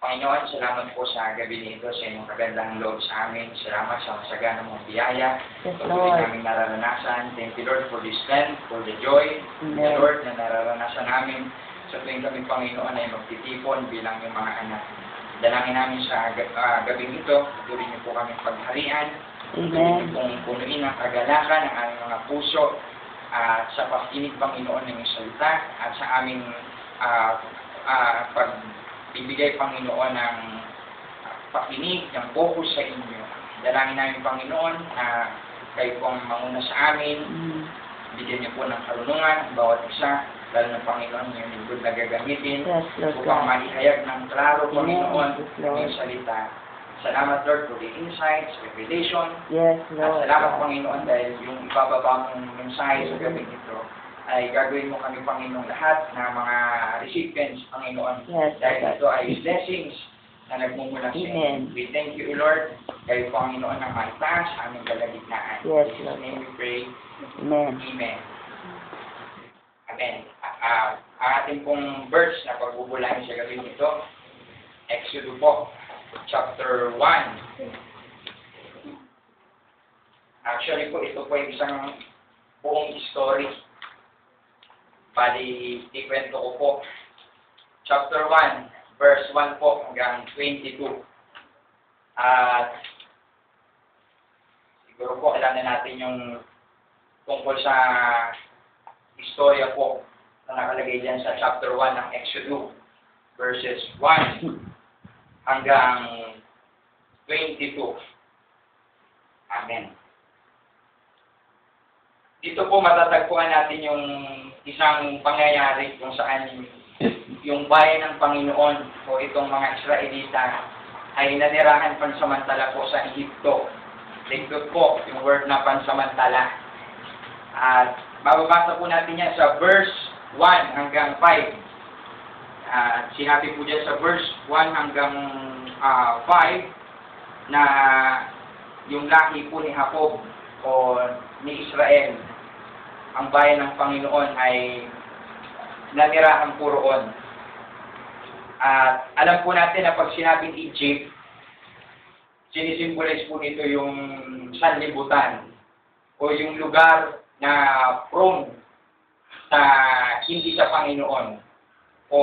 Panginoon, salamat po sa gabi nito sa inyong kagandang loob sa amin. Salamat sa masagana mong biyaya. Yes, Patuloy Lord. namin nararanasan. Thank you, Lord, for this strength, for the joy, Amen. Lord, na nararanasan namin sa tuwing kami, Panginoon, ay magtitipon bilang yung mga anak. Dalangin namin sa gabi nito, patuloy niyo po kami pagharian. Patuloy niyo Amen. pong punuin ang kagalakan ng aming mga puso at sa pakikinig, Panginoon, ng iyong salita at sa aming pagbibigay, Panginoon, ng pakinig, ng focus sa inyo. Dalangin namin, Panginoon, na kayo pong manguna sa amin, bigyan niyo po ng karunungan ang bawat isa, lalo ng Panginoon yung lingkod na gagamitin, Yes, Lord upang God. malihayag ng klaro, Panginoon, Yes, ng Lord. iyong salita. Salamat, Lord, for the insights, revelation, Yes, at Lord. salamat, Panginoon, dahil yung ibababa mong mensahe sa gabi nito ay gagawin mo kami, Panginoon, lahat na mga recipients, Panginoon. Yes, Dahil Lord. ito ay blessings na nagmumula sa inyo. Amen. We thank you, Lord, kayo, Panginoon, ang maitaas sa aming kalagitnaan. Yes, In Jesus' Lord. name we pray. Amen. Amen. Amen. Ang ating pong verse na pagbubulahin sa gabi nito, Exodus po, chapter 1. Actually po, ito po yung isang buong story. Bali, ikwento ko po. Chapter 1, verse 1 po hanggang 22. At siguro po, alam na natin yung tungkol sa istorya po na nakalagay dyan sa chapter 1 ng Exodus, verses 1 hanggang 22. Amen. Dito po matatagpuan natin yung isang pangyayari kung saan yung bayan ng Panginoon o itong mga Israelita ay nanirahan pansamantala po sa Egypto. Lingkod po yung word na pansamantala. At mababasa po natin yan sa verse 1 hanggang 5. Sinabi po dyan sa verse 1 hanggang 5 na yung lahi po ni Jacob o ni Israel, ang bayan ng Panginoon ay nanirahan po roon. At alam po natin na pag sinabing Egypt, sinisimbolize po nito yung sanlibutan o yung lugar na prone sa hindi sa Panginoon o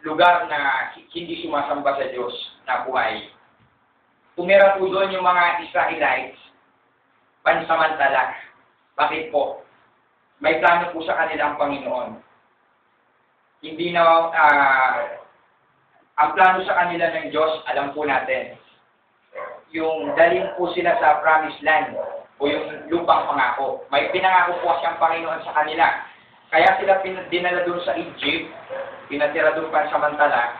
lugar na hindi sumasamba sa Diyos na buhay. Tumira po doon yung mga Israelites pansamantala. Bakit po? May plano po sa kanila ang Panginoon. Hindi na, ang plano sa kanila ng Diyos, alam po natin, yung dalhin po sila sa promised land o yung lupang pangako. May pinangako po siyang Panginoon sa kanila. Kaya sila dinala doon sa Egypt, pinatira doon pansamantala,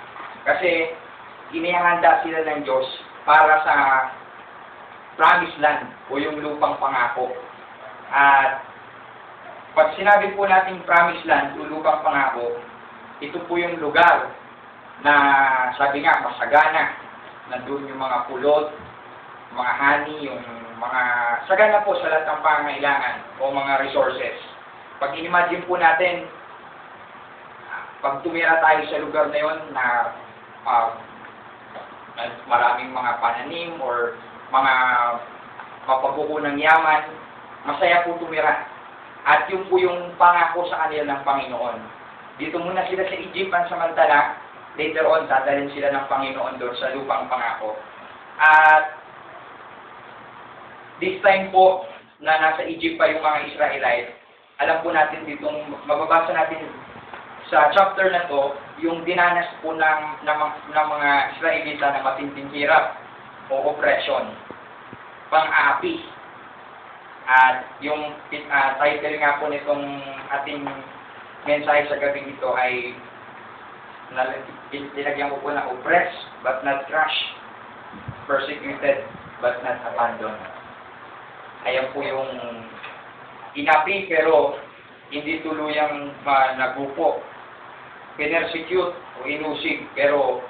kasi inihanda sila ng Diyos para sa promised land o yung lupang pangako. At pag sinabi po natin promised land o lupang pangako, ito po yung lugar na sabi nga masagana. Nandun yung mga pulot, mga honey, yung mga sagana po sa lahat ng pangangailangan o mga resources. Pag inimagine po natin, pag tumira tayo sa lugar na yon na maraming mga pananim or mga mapabuko ng yaman, masaya po tumira. At yun po yung pangako sa kanila ng Panginoon. Dito muna sila sa Egypt pansamantala, later on, dadalhin sila ng Panginoon doon sa lupang pangako. At this time po, na nasa Egypt pa yung mga Israelite, alam po natin ditong, mababasa natin sa chapter na to, yung dinanas po ng mga Israelita na matinding hirap o oppression, pang-aapi. At yung title nga po nitong ating mensahe sa gabi ito ay dinagyan ko po na oppressed but not crushed, persecuted but not abandoned. Ayan po yung inapi pero hindi tuluyang nagupo, pinersecute o inusig pero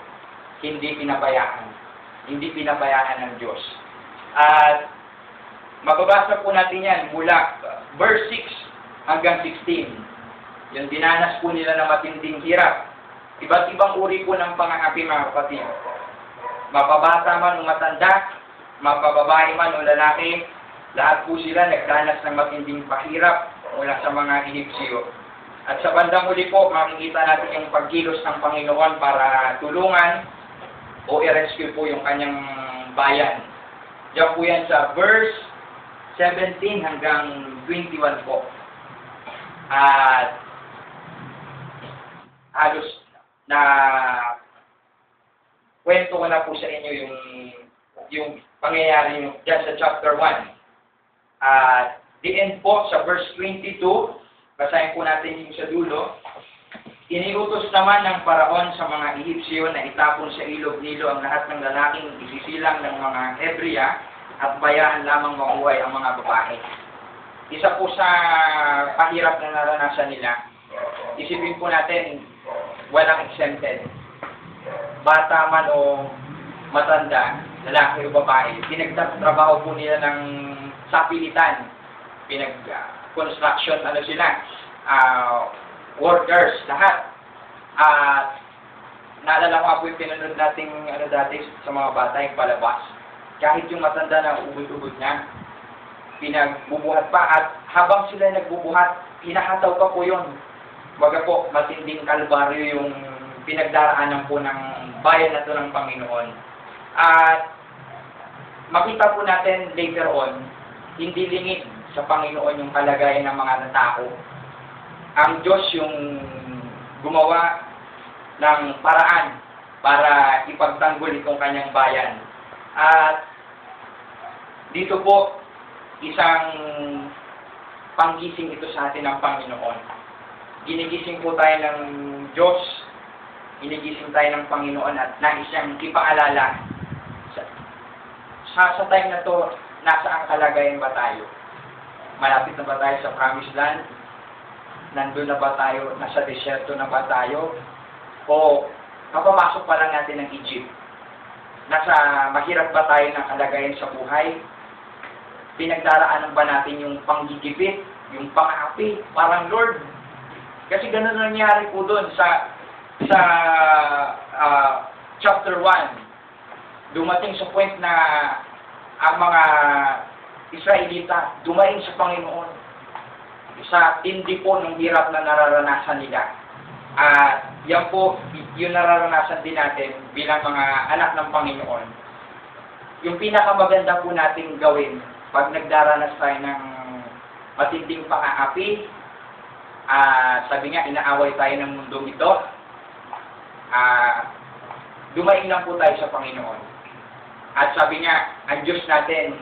hindi pinabayaan ng Diyos. At mababasa po natin yan mula verse 6 hanggang 16. Yung dinanas po nila na matinding hirap Iba't ibang uri po ng pangangapi, mga kapatid. Mapabata man o matanda, mapababae man o lalaki, lahat po sila nagdanas ng matinding pahirap mula sa mga Ehipsyo. At sa bandang huli po, makikita natin yung pagkilos ng Panginoon para tulungan o i-rescue po yung kanyang bayan. Diyan po yan sa verse 17 hanggang 21 po. At halos na kwento ko na po sa inyo yung pangyayari dyan sa chapter 1. At the end po sa verse 22, basahin po natin yung sa dulo. Iniutos naman ng Paraon sa mga Ehipsyo na itapon sa ilog Nilo ang lahat ng lalaking isisilang ng mga Hebrea at bayaan lamang mabuhay ang mga babae. Isa po sa pahirap na naranasan nila, isipin po natin, walang exempted. Bata man o matanda, lalaki o babae, pinagtatrabaho po nila ng sapilitan, construction, workers, lahat. At naalala ko po yung pinanood nating dati sa mga bata, yung palabas. Kahit yung matanda na ubod-ubod na, pinagbubuhat pa. At habang sila nagbubuhat, hinahataw pa po yun. Baga po, matinding kalbaryo yung pinagdaraanan po ng bayan na to ng Panginoon. At makita po natin later on, hindi lingid sa Panginoon yung kalagayan ng mga natao. Ang Diyos yung gumawa ng paraan para ipagtanggol itong kanyang bayan. At dito po, isang panggising ito sa atin ng Panginoon. Ginigising po tayo ng Diyos, ginigising tayo ng Panginoon at nais siyang ipaalala. Sa time na to, nasa ang kalagayan ba tayo? Malapit na ba tayo sa Promised Land? Nandun na ba tayo? Nasa desierto na ba tayo? O kapamasok pa lang natin ng Egypt? Nasa mahirap ba tayo ng kalagayan sa buhay? Pinagdaraanan ba natin yung panggigipit, yung pang-api? Parang Lord, kasi ganun nangyari po doon sa chapter 1. Dumating sa point na ang mga Israelita dumating sa Panginoon sa tindi po ng hirap na nararanasan nila. At yan po, yung nararanasan din natin bilang mga anak ng Panginoon. Yung pinakamaganda po nating gawin pag nagdaranas tayo ng matinding pang-aapi, sabi nga, inaaway tayo ng mundong ito, dumaing lang po tayo sa Panginoon. At sabi nga, ang Diyos natin,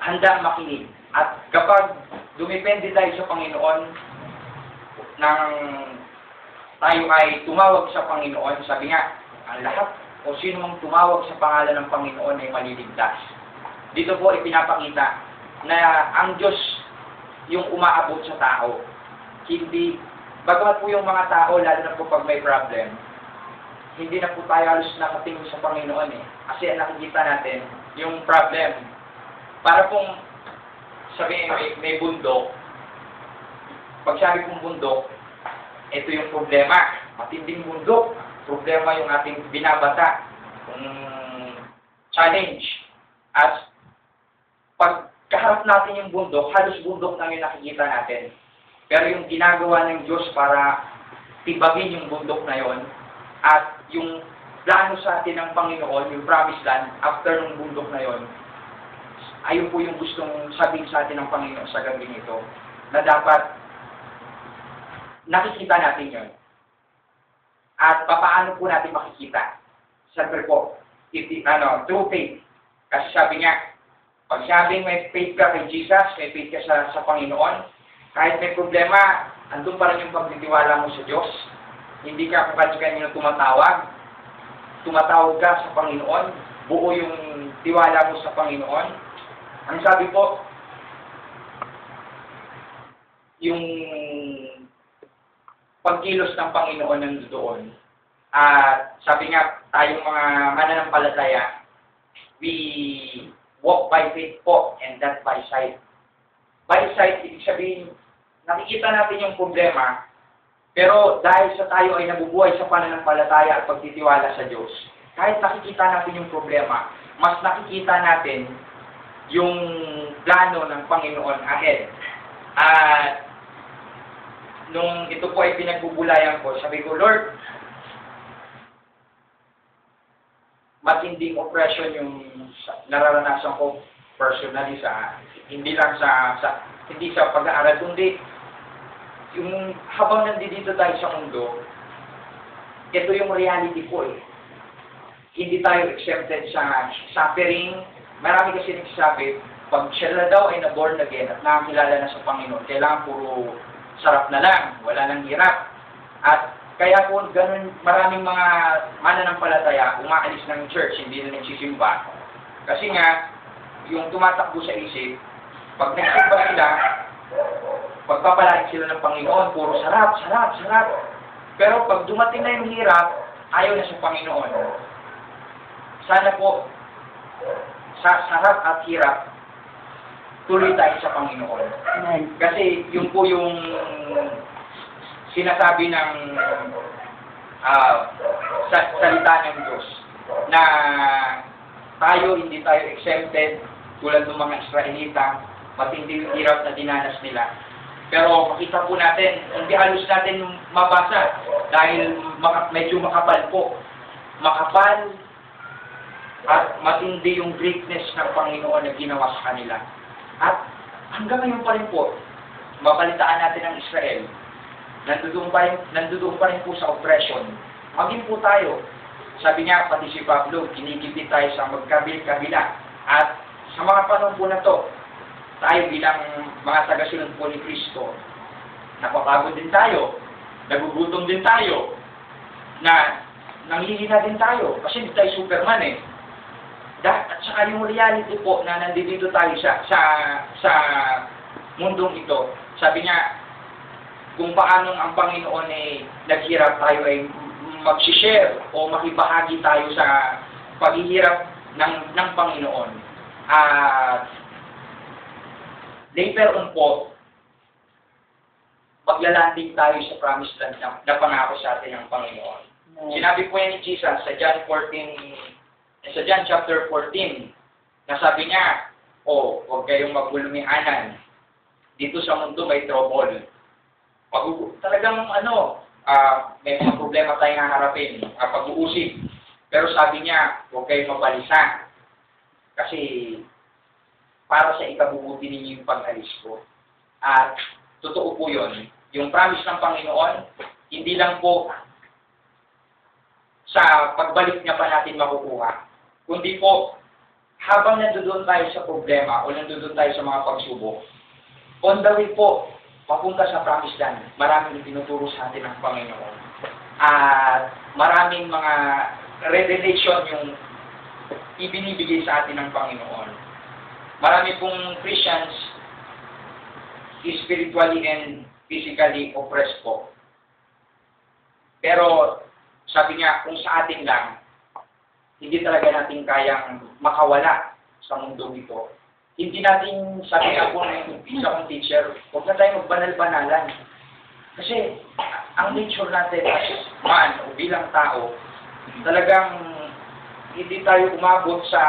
handang makinig. At kapag dumepende tayo sa Panginoon, nang tayo ay tumawag sa Panginoon, sabi nga, ang lahat o sino mang tumawag sa pangalan ng Panginoon ay maliligtas. Dito po ipinapakita na ang Diyos yung umaabot sa tao. Hindi, bagamat po yung mga tao, lalo na po pag may problem, hindi na po tayo halos nakatingin sa Panginoon eh. Kasi nakikita natin yung problem. Para pong sabihin may bundok, pag sabi kong bundok, ito yung problema. Matinding bundok. Problema yung ating binabata. Challenge. At pag kaharap natin yung bundok, halos bundok lang yung nakikita natin. Pero yung ginagawa ng Diyos para tibagin yung bundok na yon at yung plano sa atin ng Panginoon, yung promised land, after ng bundok na yon, ayun po yung gustong sabihin sa atin ng Panginoon sa gabi nito, na dapat nakikita natin yon. At paano po natin makikita? Siyempre po, through faith. Kasi sabi nga, pag sabing may faith ka kay Jesus, may faith ka sa Panginoon, kahit may problema, andun pa rin yung pagtitiwala mo sa Diyos. Hindi ka kung tumatawag ka sa Panginoon, buo yung tiwala mo sa Panginoon. Ang sabi po, yung pagkilos ng Panginoon nandoon. At sabi nga, tayong mga mananampalataya, we walk by faith po, and that by sight. By sight, ibig sabihin, nakikita natin yung problema, Pero dahil sa tayo ay nabubuhay sa pananampalataya at pagtitiwala sa Diyos, kahit nakikita natin yung problema, mas nakikita natin yung plano ng Panginoon ahead. At nung ito po ay pinagbubulayan ko, sabi ko, Lord, matinding oppression yung nararanasan ko personally hindi lang hindi sa pag-aaral, kundi yung habang nandito tayo sa mundo, ito yung reality po eh. Hindi tayo exempted sa suffering. Marami kasi nagsasabi, pag siya na daw ay na-born again at nakakilala na sa Panginoon, kailangan puro sarap na lang, wala nang hirap. At kaya po ganun, maraming mga mananampalataya umaalis ng church, hindi na nagsisimba. Kasi nga, yung tumatakbo sa isip, pag nagsimba sila, pagpapalain sila ng Panginoon, puro sarap, sarap, sarap. Pero pag dumating na yung hirap, ayaw na sa Panginoon. Sana po, sa sarap at hirap, tuloy tayo sa Panginoon. Kasi yun po yung sinasabi ng salita ng Diyos na hindi tayo exempted tulad ng mga Israelita, matindi yung hirap na dinanas nila. Pero makita po natin, hindi halos natin mabasa dahil medyo makapal po. Makapal at matindi yung greatness ng Panginoon na ginawa sa kanila. At hanggang ngayon pa rin po, mabalitaan natin ang Israel. Nandoon pa rin po sa oppression. Maging po tayo. Sabi niya, pati si Pablo, kinikipit tayo sa magkabil-kabila. At sa mga panahon po na to, tayo bilang mga tagasunod po ni Kristo, napapagod din tayo, nagugutom din tayo, na nanghihina din tayo, kasi hindi tayo Superman eh. At saka yung reality po na nandito tayo sa mundong ito, sabi niya, kung paanong ang Panginoon ay naghirap tayo ay mag-share o makibahagi tayo sa paghihirap ng Panginoon. At later on po, paglalanding tayo sa promised land na pangako sa atin ng Panginoon. Sinabi po yan ni Jesus sa John chapter 14, na sabi niya, huwag kayong magbulumihanan. Dito sa mundo may trouble. Talagang may mga problema tayong haharapin, pag-uusig. Pero sabi niya, huwag kayong mabalisa. Kasi para sa ikabubuti ninyo yung pag-alis ko. At totoo po yun. Yung promise ng Panginoon, hindi lang po sa pagbalik niya pa natin makukuha. Kundi po, habang nandoon tayo sa problema o nandoon tayo sa mga pagsubok, on the way po, papunta sa promised land, maraming tinuturo sa atin ng Panginoon. At maraming mga revelation yung ibinibigay sa atin ng Panginoon. Marami pong Christians spiritually and physically oppressed po. Pero sabi niya, kung sa atin lang, hindi talaga natin kayang makawala sa mundo ito. Hindi natin, sabi nga po ng isa kong teacher, huwag na tayo magbanal-banalan. Kasi ang nature natin as man o bilang tao, talagang hindi tayo umabot sa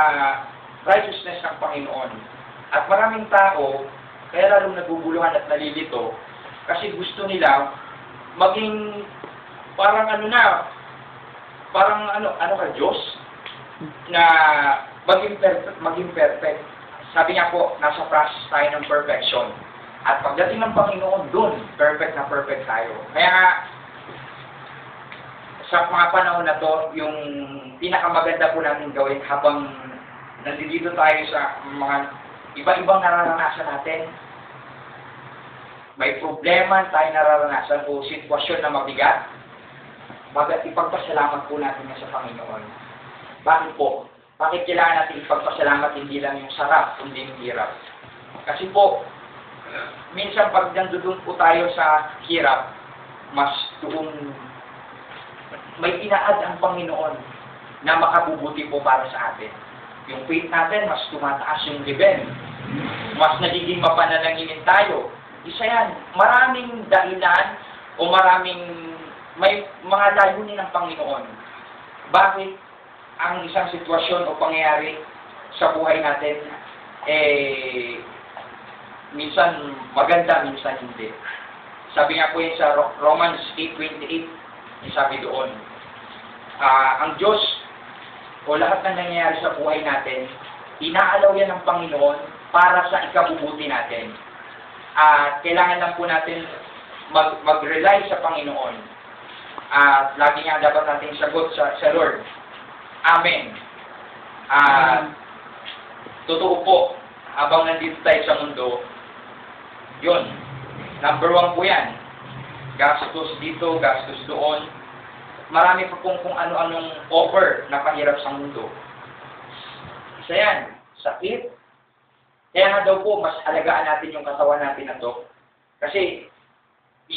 righteousness ng Panginoon. At maraming tao, kaya lalong naguguluhan at nalilito, kasi gusto nila maging parang ka Diyos, na maging perfect. Sabi niya po, nasa process tayo ng perfection. At pagdating ng Panginoon, dun, perfect na perfect tayo. Kaya nga, sa mga panahon na to, yung pinakamaganda po natin gawin habang nandito tayo sa mga iba-ibang nararanasan natin. May problema tayo nararanasan o sitwasyon na mabigat. Ipagpasalamat po natin sa Panginoon. Bakit po? Bakit kailangan natin ipagpasalamat hindi lang yung sarap, kundi yung hirap? Kasi po, minsan pag nandun po tayo sa hirap, mas doon may inaad ang Panginoon na makabubuti po para sa atin. Yung faith natin, mas tumataas yung level. Mas nagiging mapanalanginin tayo. Isa yan, maraming dahilan o o may mga layunin ng Panginoon. Bakit ang isang sitwasyon o pangyayari sa buhay natin, minsan maganda, minsan hindi. Sabi nga po yun sa Romans 8:28, sabi doon, ang Diyos o lahat ng nangyayari sa buhay natin, inaalaw yan ng Panginoon para sa ikabubuti natin. Kailangan lang po natin mag-rely sa Panginoon. Lagi nga dapat natin sagot sa Lord. Amen. Totoo po, habang nandito tayo sa mundo, yun, number 1 po yan. Gastos dito, gastos doon. Marami pa pong kung ano-anong offer na pahirap sa mundo. Isa yan, sakit. Kaya nga daw po, mas alagaan natin yung katawan natin na to. Kasi,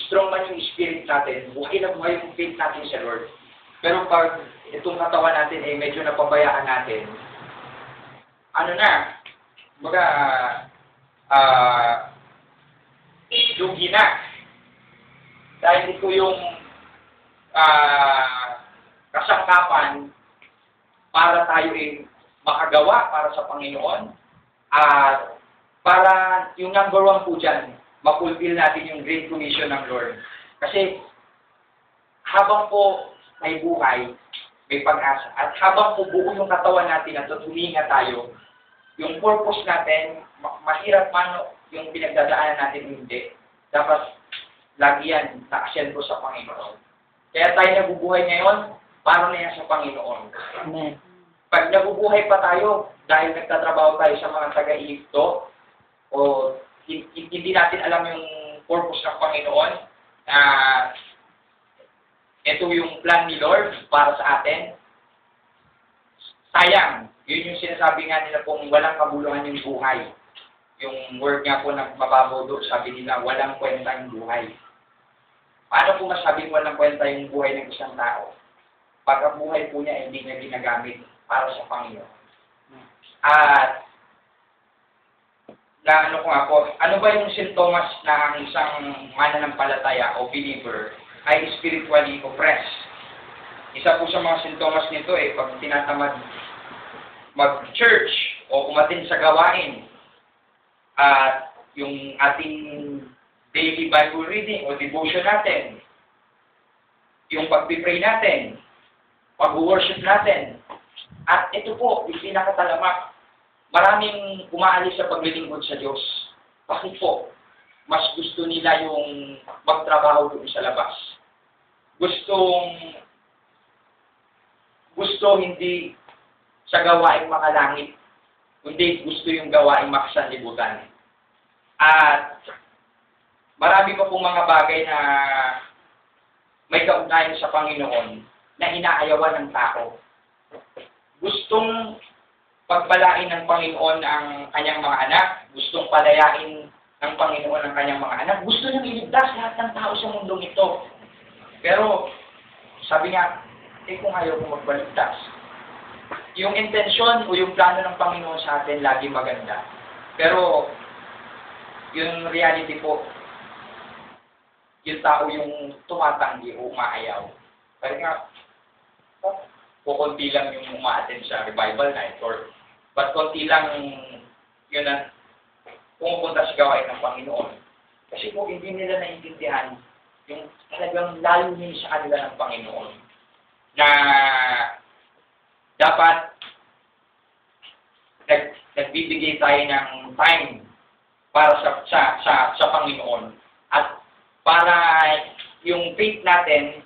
strong man yung spirit natin, buhay na buhay yung faith natin sa Lord. Pero pag itong katawan natin ay medyo napabayaan natin, lugi na. Dahil ito yung kasangkapan para tayo makagawa para sa Panginoon at para yung number 1 po dyan, mapulfill natin yung Great Commission ng Lord. Kasi habang po may buhay, may pag-asa, at habang po buo yung katawan natin at huminga tayo, yung purpose natin, mahirap man yung pinagdadaanan natin hindi, dapat lagi yan nakasentro sa Panginoon. Kaya tayo nabubuhay ngayon, para na yan sa Panginoon. Amen. Pag nabubuhay pa tayo, dahil nagtatrabaho tayo sa mga taga-Egypto, o hindi natin alam yung purpose ng Panginoon, ito yung plan ni Lord para sa atin, sayang. Yun yung sinasabi nga nila pong walang kabuluhan yung buhay. Yung word nga po na mababaw doon, sabi nila, walang kwenta yung buhay. Paano po masabing walang kwenta yung buhay ng isang tao? Pag ang buhay po niya hindi niya ginagamit para sa Panginoon. At ano ba yung sintomas na ang isang mananampalataya o believer ay spiritually oppressed? Isa po sa mga sintomas nito pag tinatamad mag-church o umatin sa gawain at yung ating daily Bible reading o devotion natin, yung pag-pray natin, pag-worship natin. At ito po, yung pinakatalamak, maraming umaalis sa paglilingkod sa Diyos. Bakit po? Mas gusto nila yung magtrabaho doon sa labas. Gusto hindi sa gawaing makalangit, kundi gusto yung gawaing makasanlibutan. At marami pa pong mga bagay na may kaugnayan sa Panginoon na inaayawan ng tao. Gustong pagpalain ng Panginoon ang kanyang mga anak, gustong palayain ng Panginoon ang kanyang mga anak, gusto niyang iligtas lahat ng tao sa mundong ito. Pero, sabi nga, kung ayaw ko magbaligtas, yung intensyon o yung plano ng Panginoon sa atin lagi maganda. Pero, yung reality po, yung tao yung tumatanggi o umaayaw. Kaya nga, kukunti lang yung umaattend sa revival night or but konti lang yun ang pumupunta sa gawain ng Panginoon. Kasi po hindi nila naiintindihan yung talagang layunin sa kanila ng Panginoon na dapat nagbibigay tayo ng time para sa Panginoon at para yung faith natin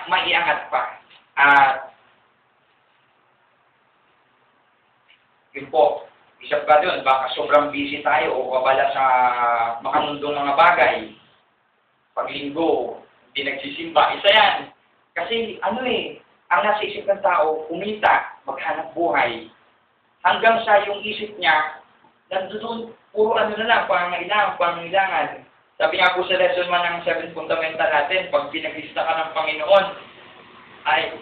maiangat pa. At yun po, isa pa doon, baka sobrang busy tayo o abala sa makamundong mga bagay. Paglinggo, hindi nagsisimba. Isa yan. Kasi ang nasa isip ng tao, kumita, maghanap buhay. Hanggang sa yung isip niya, nandoon, puro na lang, pangangailangan. Sabi nga po sa lesson 1 ng 7 fundamental natin, pag pinaglista ka ng Panginoon,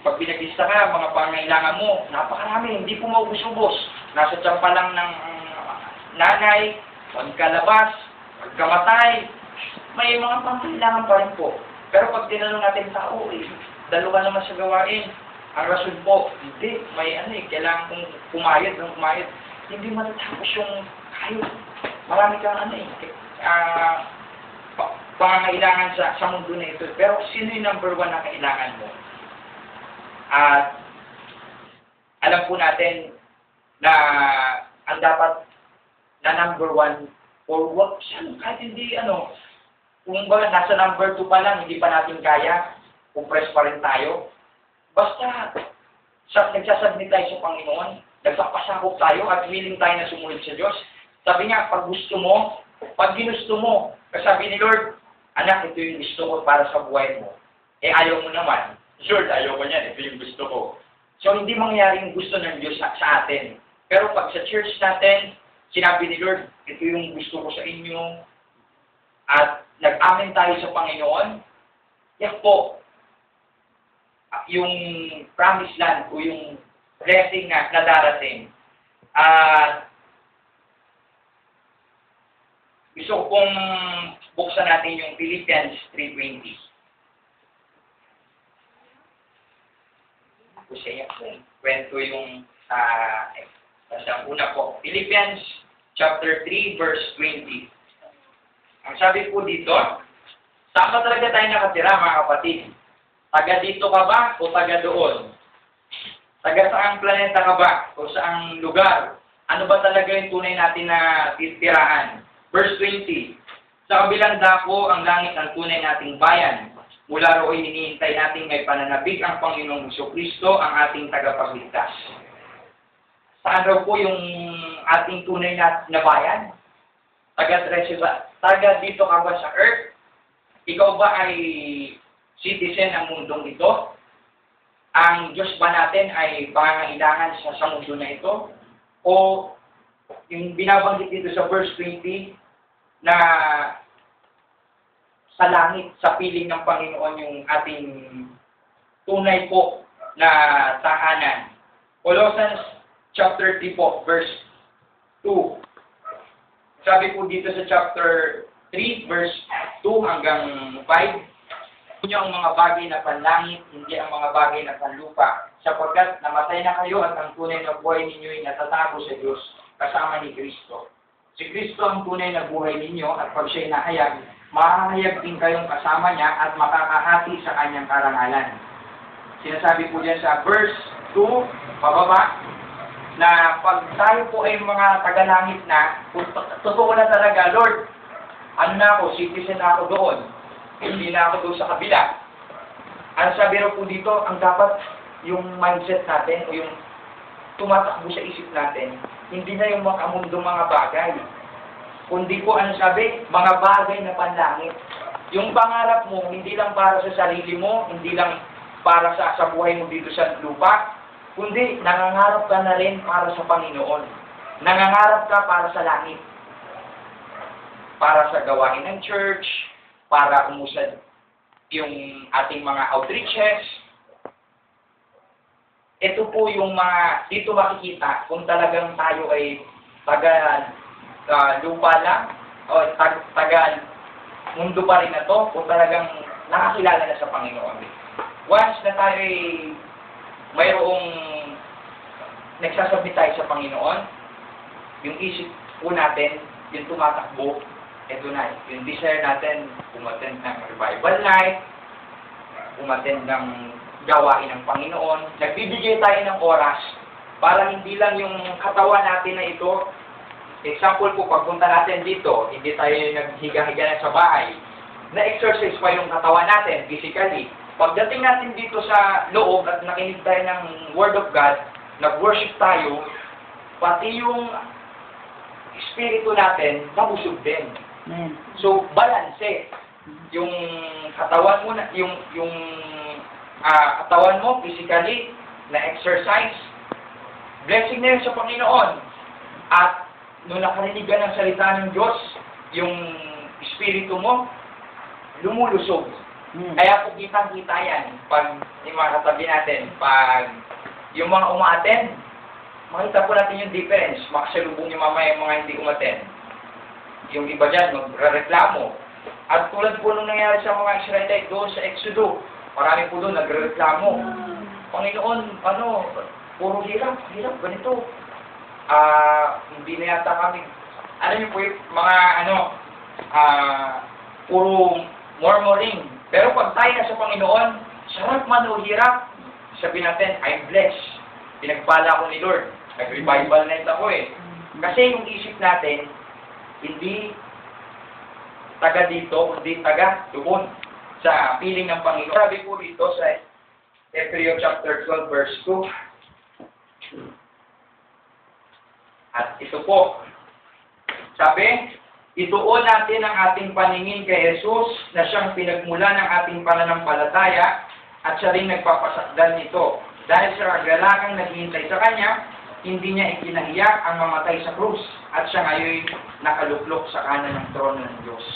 pag pinaglista ka, mga pangangailangan mo, napakarami, hindi po maubos-ubos. Nasa tiyampa lang ng nanay, pagkalabas, pagkamatay, may mga pangkailangan pa rin po. Pero pag tinanong natin tao, dalawa naman sa gawain. Ang rason po, hindi, may kailangan kong kumayod. Hindi matatapos yung kayo. Marami kang pangangailangan sa mundo na ito. Pero sino yung number one na kailangan mo? At alam po natin na ang dapat na number one or what, kahit hindi kung ba nasa number 2 pa lang, hindi pa natin kaya, compress pa rin tayo. Basta nagsasubmit tayo sa Panginoon, nagpapasakop tayo at willing tayo na sumunod sa Diyos. Sabi nga, pag ginusto mo, sabi ni Lord, anak, ito yung gusto ko para sa buhay mo. Ayaw mo naman. Lord, ayaw ko niyan, ito yung gusto ko. So, hindi mangyayari yung gusto ng Diyos sa atin. Pero pag sa church natin, sinabi ni Lord, ito yung gusto ko sa inyo, at nag-amen tayo sa Panginoon, yan po, yung promised land o yung blessing na darating. Gusto ko pong buksan natin yung Philippians 3:20. Kasi kwento yung sa una po. Philippians chapter 3 verse 20. Ang sabi po dito, saan ba talaga tayo nakatira, mga kapatid? Taga dito ka ba o taga doon? Taga saang planeta ka ba o saang lugar? Ano ba talaga yung tunay natin na titirahan? Verse 20, sa kabilang dako ang langit ng tunay nating bayan. Mula roon hinihintay natin may pananabik ang Panginoong Jesucristo, ang ating tagapagligtas. Saan raw po yung ating tunay na bayan? Taga dito ka ba sa earth? Ikaw ba ay citizen ng mundong ito? Ang Diyos ba natin ay pangangailangan sa mundo na ito? O yung binabanggit dito sa verse 20 na sa langit, sa piling ng Panginoon yung ating tunay po na tahanan. Colossians chapter 3 po, verse 2. Sabi po dito sa chapter 3, verse 2 hanggang 5, inyo ang mga bagay na panlangit, hindi ang mga bagay na panlupa, sapagkat namatay na kayo at ang tunay na buhay ninyo ay natatago sa Diyos kasama ni Kristo. Si Kristo ang tunay na buhay ninyo at pag siya'y nahayag, mahahayag din kayong kasama niya at makakahati sa kanyang karangalan. Sinasabi po diyan sa verse 2, pababa, na pag tayo po ay mga tagalangit na, totoo na talaga, Lord, ano na ako, citizen na ako doon. Hindi na ako doon sa kabila. Ang sabi rin po dito, ang dapat yung mindset natin o yung tumatakbo sa isip natin, hindi na yung makamundong mga bagay. Kundi po, ano sabi, mga bagay na panlangit. Yung pangarap mo, hindi lang para sa sarili mo, hindi lang para sa buhay mo dito sa lupa, kundi nangangarap ka na rin para sa Panginoon. Nangangarap ka para sa langit. Para sa gawain ng church, para umusad yung ating mga outreaches. Ito po yung mga, dito makikita kung talagang tayo ay taga lupa lang, o taga mundo pa rin na to, kung talagang nakakilala na sa Panginoon. Once na tayo ay mayroong nagsasabit tayo sa Panginoon, yung isip po natin, yung tumatakbo, ito na, yung desire natin, umattend ng revival night, umattend ng gawain ng Panginoon, nagbibigay tayo ng oras para hindi lang yung katawan natin na ito, example po, pagpunta natin dito, hindi tayo naghiga-higa na sa bahay, na-exercise pa yung katawan natin physically. Pagdating natin dito sa loob at nakinig tayo ng Word of God, nag-worship tayo, pati yung espiritu natin, nabusog din. So, balance. Yung katawan mo, yung katawan mo, physically, na-exercise, blessing na yun sa Panginoon. At nung nakarinig ka ng salita ng Diyos, yung espiritu mo, lumulusog. Kaya po kitang-kita yan, pag yung mga katabi natin, pag yung mga umaattend, makita po natin yung difference, makasalubong yung mamaya yung mga hindi umattend. Yung iba dyan, magreklamo, At tulad po nung nangyari sa mga Israelite doon sa Exodo, marami po doon nagreklamo. Panginoon, puro hirap, ganito. Hindi na yata kami. Alam niyo po yung mga puro murmuring. Pero pag tayo na sa Panginoon, sarap man o hirap, sabihin natin, I'm blessed. Pinagpala ko ni Lord. Nag-revival night ako eh. Kasi yung isip natin, hindi taga dito, kundi taga doon sa piling ng Panginoon. Sabi po dito sa Hebrews chapter 12 verse 2. At ito po, sabi, ituon natin ang ating paningin kay Jesus na siyang pinagmula ng ating pananampalataya at siya rin nagpapasakdal nito. Dahil sa kagalagang naghihintay sa Kanya, hindi niya ikinahiya ang mamatay sa krus at siya ngayon nakaluklok sa kanan ng trono ng Diyos.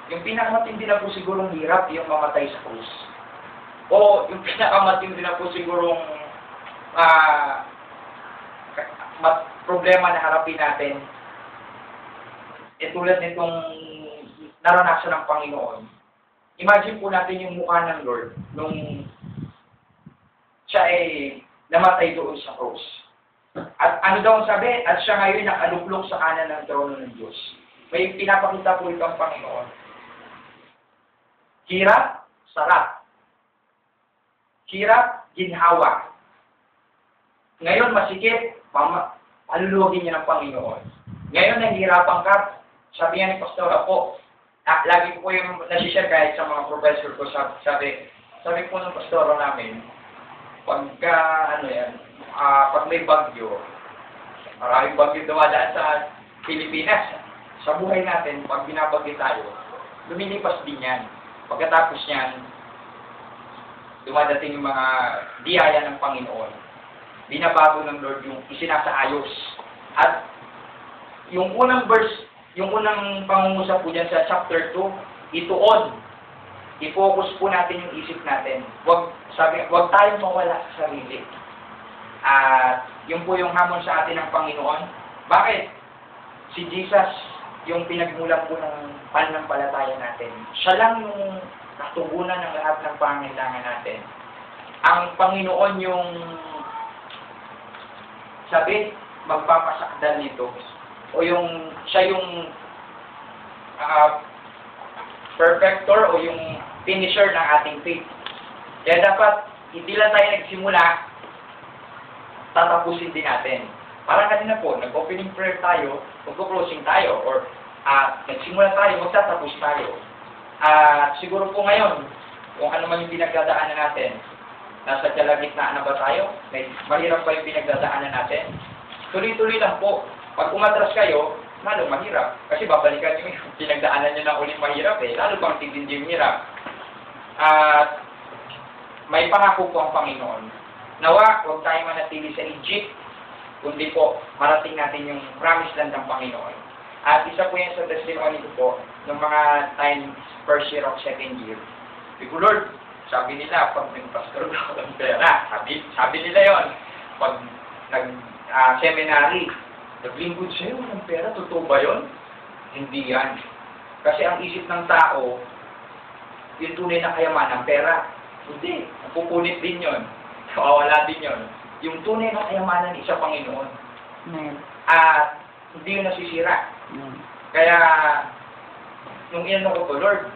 Yung pinakamatindi na po sigurong hirap, yung mamatay sa krus. O yung pinakamatindi na po sigurong problema na harapin natin, tulad nitong naranasan ng Panginoon. Imagine po natin yung mukha ng Lord nung siya ay namatay doon sa krus. At ano daw ang sabi? At siya ngayon nakaluklok sa kanan ng trono ng Diyos. May pinapakita po ito ang Panginoon. Hirap, sarap. Hirap, ginhawa. Ngayon masikip, paluluhogin niya ng Panginoon. Ngayon nahihirapan ka, sabi nga ni Pastor ako, lagi ko yung nasishare kahit sa mga professor ko, sabi po ng Pastor namin, pagka, pag may bagyo, maraming bagyo dumadaan sa Pilipinas, sa buhay natin, pag binabagyo tayo, lumilipas din yan. Pagkatapos yan, dumadating yung mga biyaya ng Panginoon. Binabago ng Lord yung isinasaayos. At yung unang verse, yung unang pangungusap po dyan sa chapter 2, ituon. I-focus po natin yung isip natin. Huwag tayong mawala sa sarili. At yun po yung hamon sa atin ng Panginoon. Bakit? Si Jesus, yung pinagmulan po ng pananampalataya natin. Siya lang yung natugunan ng lahat ng pangailangan natin. Ang Panginoon yung sabi, magpapasakdal nito. O yung, siya yung perfector o yung finisher ng ating faith. Kaya dapat, hindi lang tayo nagsimula, tatapusin din natin. Parang kanina po, nag-opening prayer tayo, mag-closing tayo, or nagsimula tayo, magtatapos tayo. Siguro po ngayon, kung ano man yung pinagdadaanan natin, nasa kalagitnaan na ba tayo? Mahirap pa yung pinagdadaanan natin? Tuloy-tuloy lang po. Pag umatras kayo, lalo mahirap. Kasi babalikan nyo yung pinagdaanan nyo na ulit mahirap lalo pang titindi yung hirap. At may pangako po ang Panginoon. Nawa, huwag tayo manatili sa Egypt, kundi po marating natin yung promised land ng Panginoon. At isa po yan sa testimony ko po, ng mga time first year of second year. Because Lord, sabi nila, pag nag-pastor daw ng pera, sabi nila yon, pag nag-seminary, naglingkod sa'yo ng pera, totoo ba yun? Hindi yan. Kasi ang isip ng tao, yung tunay na kayamanan, pera. Hindi. Napupunit din yun. Mawawala din yun. Yung tunay na kayamanan, isa Panginoon. At hindi yun nasisira. Kaya, nung inano ko to, Lord,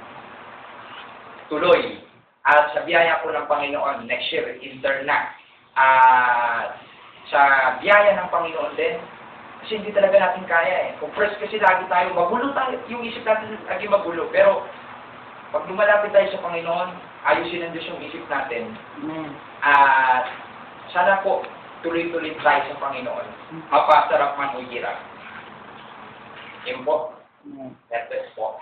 tuloy. At sa biyaya ko ng Panginoon, next year, Easter na. Sa biyaya ng Panginoon din, kasi hindi talaga natin kaya Kung first kasi lagi tayo, magulo tayo. Yung isip natin lagi magulo. Pero, pag lumalapit tayo sa Panginoon, ayusin ng Diyos yung isip natin. At sana po, tuloy-tuloy tayo sa Panginoon. Mapasarap man o hirap. Yun po. That is po.